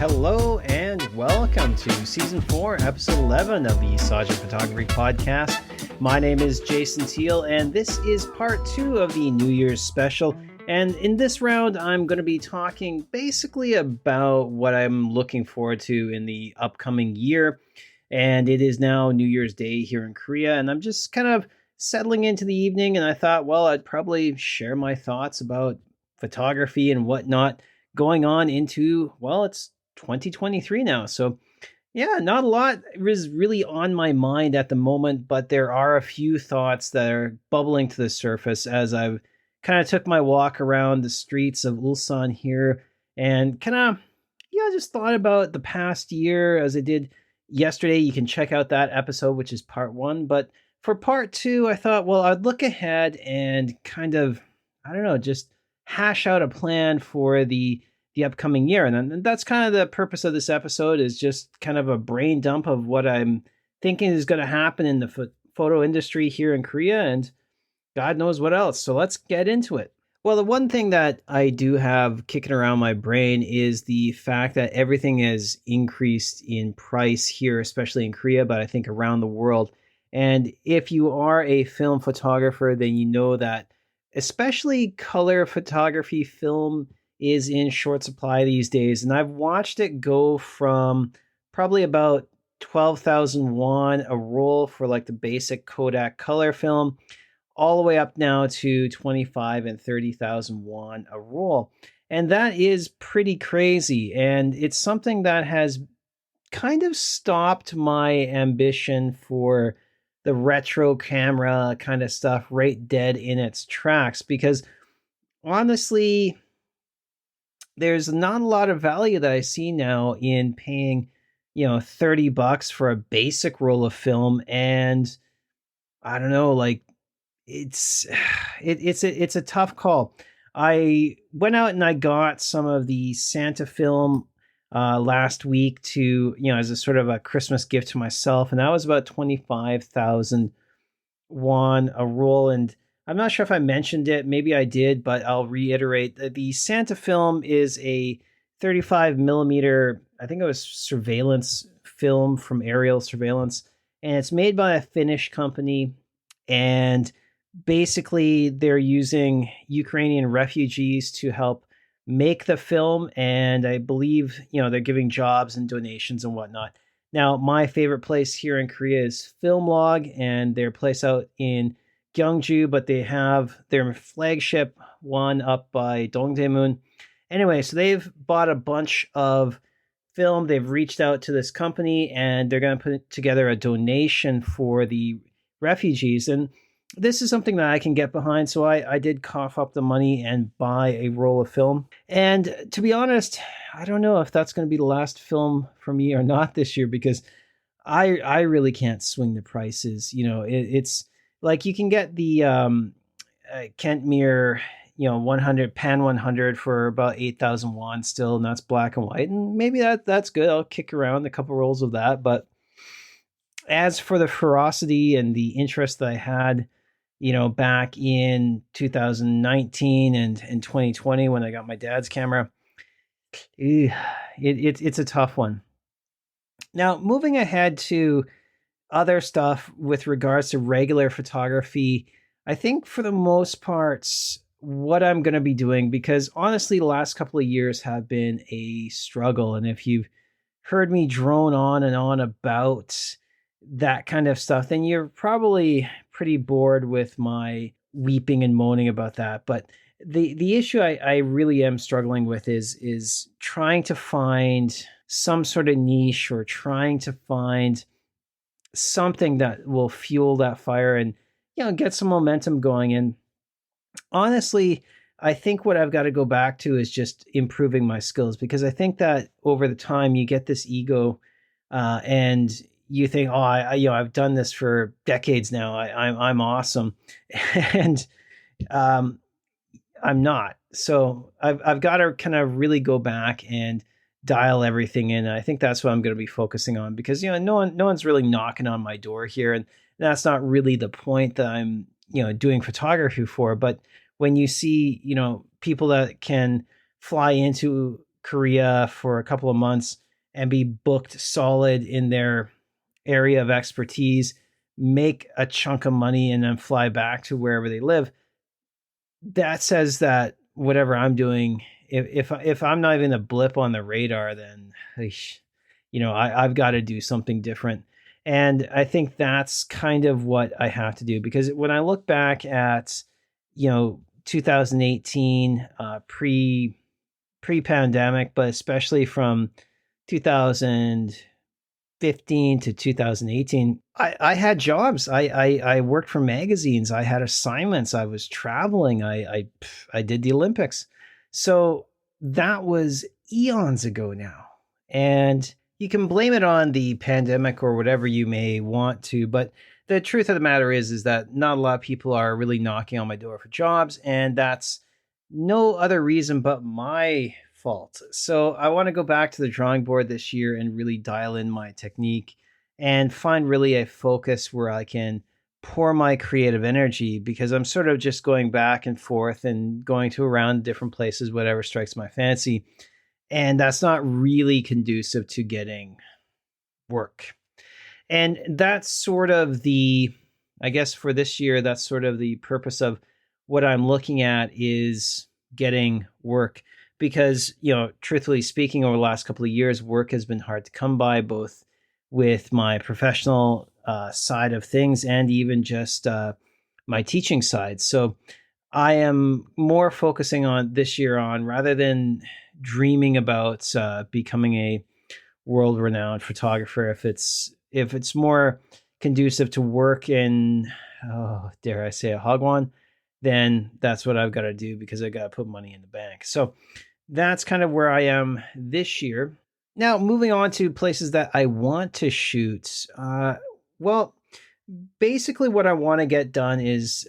Hello and welcome to Season 4, Episode 11 of the Sajin Photography Podcast. My name is Jason Teal, and this is part 2 of the New Year's special. And in this round, I'm going to be talking basically about what I'm looking forward to in the upcoming year. And it is now New Year's Day here in Korea, and I'm just kind of settling into the evening, and I thought, well, I'd probably share my thoughts about photography and whatnot going on into, well, it's 2023 now. So yeah, not a lot is really on my mind at the moment, but there are a few thoughts that are bubbling to the surface as I've kind of took my walk around the streets of Ulsan here and kind of, just thought about the past year as I did yesterday. You can check out that episode, which is part 1. But for part 2, I thought, well, I'd look ahead and kind of, just hash out a plan for the upcoming year. And that's kind of the purpose of this episode, is just kind of a brain dump of what I'm thinking is going to happen in the photo industry here in Korea and God knows what else. So let's get into it. Well, the one thing that I do have kicking around my brain is the fact that everything has increased in price here, especially in Korea, but I think around the world. And if you are a film photographer, then you know that especially color photography film is in short supply these days. And I've watched it go from probably about 12,000 won a roll for like the basic Kodak color film, all the way up now to 25 and 30,000 won a roll. And that is pretty crazy. And it's something that has kind of stopped my ambition for the retro camera kind of stuff right dead in its tracks, because honestly, there's not a lot of value that I see now in paying, $30 for a basic roll of film. And I don't know, like it's it's a tough call. I went out and I got some of the Santa film last week to, as a sort of a Christmas gift to myself. And that was about 25,000 won a roll. And I'm not sure if I mentioned it. Maybe I did, but I'll reiterate that the Santa film is a 35 millimeter, I think it was surveillance film from aerial surveillance. And it's made by a Finnish company. And basically, they're using Ukrainian refugees to help make the film. And I believe, they're giving jobs and donations and whatnot. Now, my favorite place here in Korea is Filmlog, and their place out in Gyeongju, but they have their flagship one up by Dongdaemun. Anyway, so they've bought a bunch of film. They've reached out to this company, and they're going to put together a donation for the refugees. And this is something that I can get behind. So I did cough up the money and buy a roll of film. And to be honest, I don't know if that's going to be the last film for me or not this year, because I really can't swing the prices. It's like you can get the Kentmere, 100 Pan 100 for about 8,000 won still, and that's black and white. And maybe that's good. I'll kick around a couple rolls of that. But as for the ferocity and the interest that I had, back in 2019 and 2020 when I got my dad's camera, it's a tough one. Now, moving ahead to other stuff with regards to regular photography, I think for the most part, what I'm going to be doing, because honestly, the last couple of years have been a struggle. And if you've heard me drone on and on about that kind of stuff, then you're probably pretty bored with my weeping and moaning about that. But the issue I really am struggling with is trying to find some sort of niche, or trying to find something that will fuel that fire and get some momentum going. And honestly, I think what I've got to go back to is just improving my skills, because I think that over the time you get this ego and you think, oh, I've done this for decades now. I'm awesome, and I'm not. So I've got to kind of really go back and dial everything in. And I think that's what I'm going to be focusing on, because no one's really knocking on my door here, and that's not really the point that I'm doing photography for. But when you see people that can fly into Korea for a couple of months and be booked solid in their area of expertise, make a chunk of money, and then fly back to wherever they live. That says that whatever I'm doing, if I'm not even a blip on the radar, then I've got to do something different. And I think that's kind of what I have to do, because when I look back at 2018, pre-pandemic, but especially from 2015 to 2018, I had jobs. I worked for magazines. I had assignments. I was traveling. I did the Olympics. So that was eons ago now. And you can blame it on the pandemic or whatever you may want to, but the truth of the matter is that not a lot of people are really knocking on my door for jobs, and that's no other reason but my fault. So I want to go back to the drawing board this year and really dial in my technique and find really a focus where I can pour my creative energy, because I'm sort of just going back and forth and going to around different places, whatever strikes my fancy. And that's not really conducive to getting work. And that's sort of I guess for this year, that's sort of the purpose of what I'm looking at, is getting work. Because, truthfully speaking, over the last couple of years, work has been hard to come by, both with my professional side of things and even just my teaching side. So I am more focusing on this year on, rather than dreaming about becoming a world renowned photographer, if it's more conducive to work in, oh, dare I say, a hogwan, then that's what I've got to do, because I got to put money in the bank. So that's kind of where I am this year. Now, moving on to places that I want to shoot. Well, basically, what I want to get done is,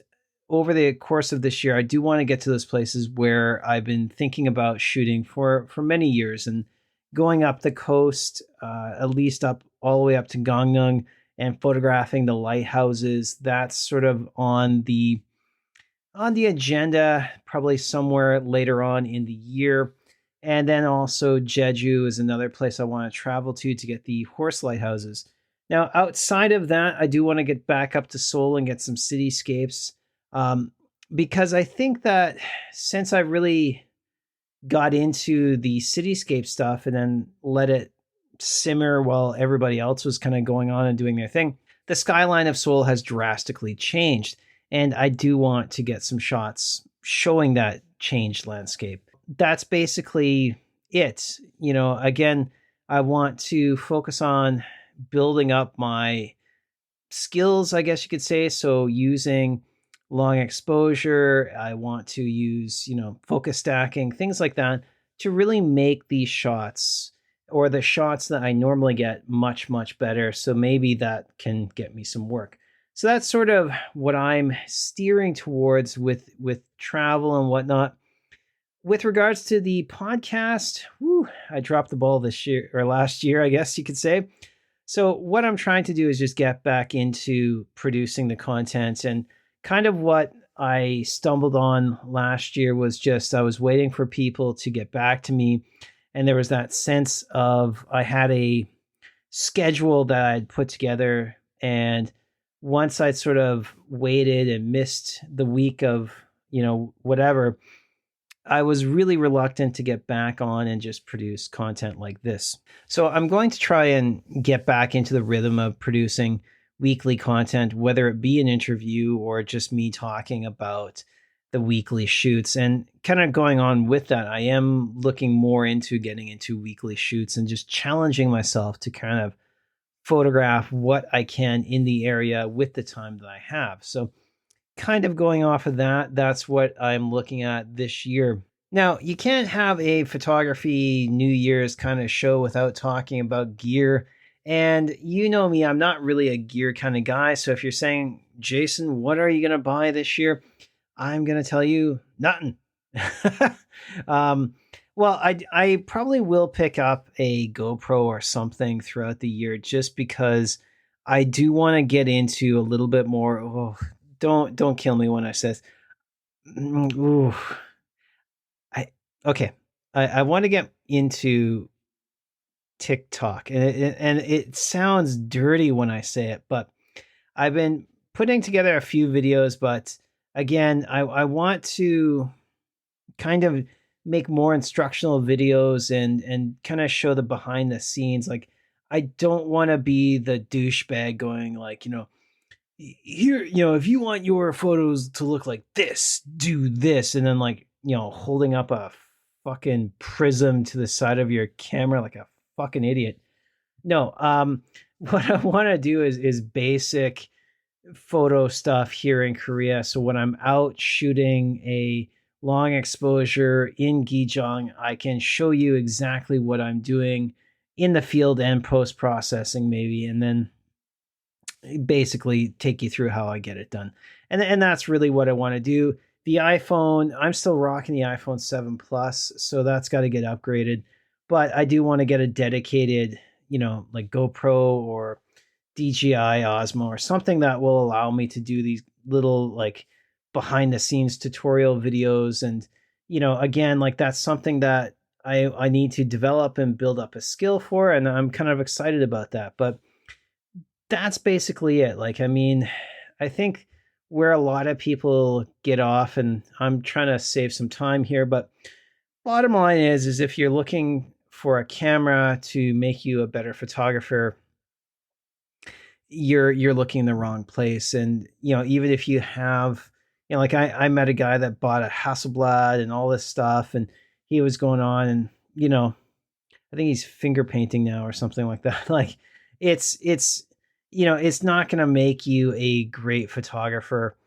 over the course of this year, I do want to get to those places where I've been thinking about shooting for many years, and going up the coast, at least up all the way up to Gangneung, and photographing the lighthouses. That's sort of on the agenda, probably somewhere later on in the year. And then also Jeju is another place I want to travel to get the horse lighthouses. Now, outside of that, I do want to get back up to Seoul and get some cityscapes, um, because I think that since I really got into the cityscape stuff and then let it simmer while everybody else was kind of going on and doing their thing, the skyline of Seoul has drastically changed. And I do want to get some shots showing that changed landscape. That's basically it. Again, I want to focus on building up my skills, I guess you could say. So using long exposure, I want to use, focus stacking, things like that, to really make these shots, or the shots that I normally get, much, much better. So maybe that can get me some work. So that's sort of what I'm steering towards with travel and whatnot. With regards to the podcast, I dropped the ball this year, or last year, I guess you could say. So what I'm trying to do is just get back into producing the content. And kind of what I stumbled on last year was just, I was waiting for people to get back to me. And there was that sense of, I had a schedule that I'd put together. And once I'd sort of waited and missed the week of, whatever, I was really reluctant to get back on and just produce content like this. So I'm going to try and get back into the rhythm of producing weekly content, whether it be an interview or just me talking about the weekly shoots. And kind of going on with that, I am looking more into getting into weekly shoots and just challenging myself to kind of photograph what I can in the area with the time that I have. So kind of going off of that, that's what I'm looking at this year. Now, you can't have a photography New Year's kind of show without talking about gear. And you know me, I'm not really a gear kind of guy. So if you're saying, Jason, what are you going to buy this year? I'm going to tell you nothing. Well, I probably will pick up a GoPro or something throughout the year, just because I do want to get into a little bit more. Oh, don't kill me when I says, ooh, I okay. I want to get into TikTok, and it sounds dirty when I say it, but I've been putting together a few videos. But again, I want to kind of make more instructional videos and kind of show the behind the scenes. Like, I don't want to be the douchebag going like, here, if you want your photos to look like this, do this, and then like, holding up a fucking prism to the side of your camera like a fucking idiot. No, what I want to do is basic photo stuff here in Korea. So when I'm out shooting a long exposure in Gijong, I can show you exactly what I'm doing in the field and post processing maybe, and then basically take you through how I get it done. And that's really what I want to do. The iPhone, I'm still rocking the iPhone 7 Plus, so that's got to get upgraded. But I do want to get a dedicated, like GoPro or DJI Osmo or something that will allow me to do these little like behind the scenes tutorial videos. And, again, like that's something that I need to develop and build up a skill for. And I'm kind of excited about that. But that's basically it. Like, I mean, I think where a lot of people get off, and I'm trying to save some time here, but bottom line is if you're looking for a camera to make you a better photographer, you're looking in the wrong place. And even if you have, like I met a guy that bought a Hasselblad and all this stuff, and he was going on, and I think he's finger painting now or something like that. Like, it's it's not going to make you a great photographer.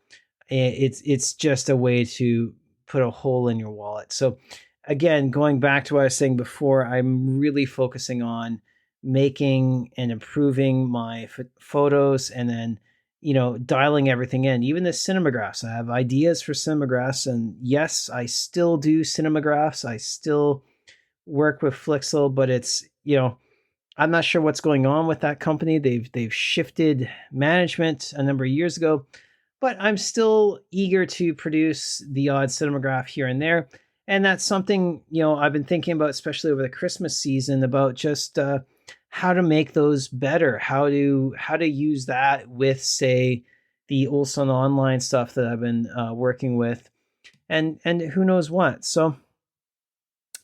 It's just a way to put a hole in your wallet. So again, going back to what I was saying before, I'm really focusing on making and improving my photos, and then dialing everything in, even the cinemagraphs. I have ideas for cinemagraphs, and yes, I still do cinemagraphs. I still work with Flixel, but it's I'm not sure what's going on with that company. They've shifted management a number of years ago, but I'm still eager to produce the odd cinemagraph here and there. And that's something, I've been thinking about, especially over the Christmas season, about just how to make those better, how to use that with, say, the Olson Online stuff that I've been working with, and who knows what. So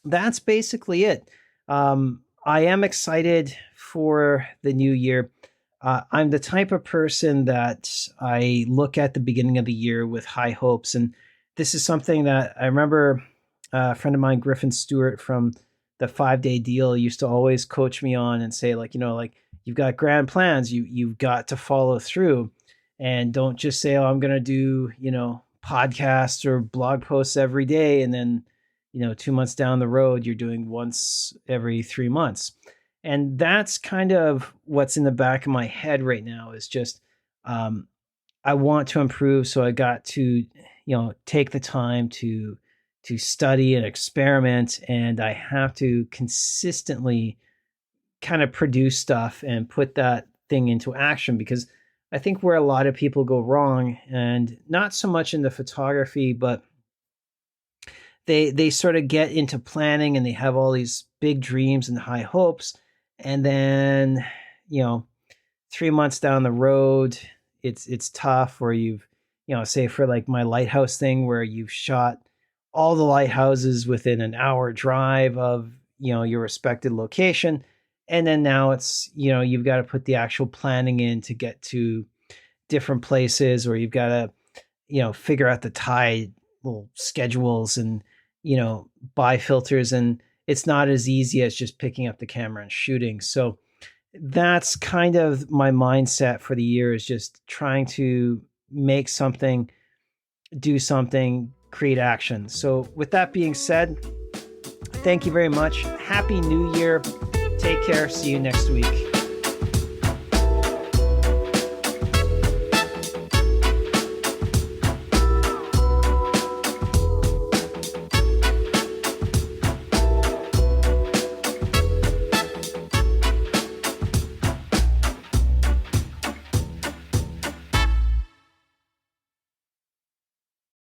that's basically it. I am excited for the new year. I'm the type of person that I look at the beginning of the year with high hopes. And this is something that I remember a friend of mine, Griffin Stewart from the 5-Day Deal, used to always coach me on and say, like, like, you've got grand plans, you've got to follow through, and don't just say, oh, I'm going to do, podcasts or blog posts every day. And then, 2 months down the road, you're doing once every 3 months. And that's kind of what's in the back of my head right now, is just, I want to improve. So I got to, take the time to study and experiment, and I have to consistently kind of produce stuff and put that thing into action, because I think where a lot of people go wrong, and not so much in the photography, but they sort of get into planning and they have all these big dreams and high hopes, and then 3 months down the road, it's tough. Or you've say for like my lighthouse thing, where you've shot all the lighthouses within an hour drive of your respected location, and then now it's you've got to put the actual planning in to get to different places, or you've got to figure out the tide little schedules, and buy filters, and it's not as easy as just picking up the camera and shooting. So that's kind of my mindset for the year, is just trying to make something, do something, create action. So with that being said, thank you very much. Happy New Year. Take care. See you next week.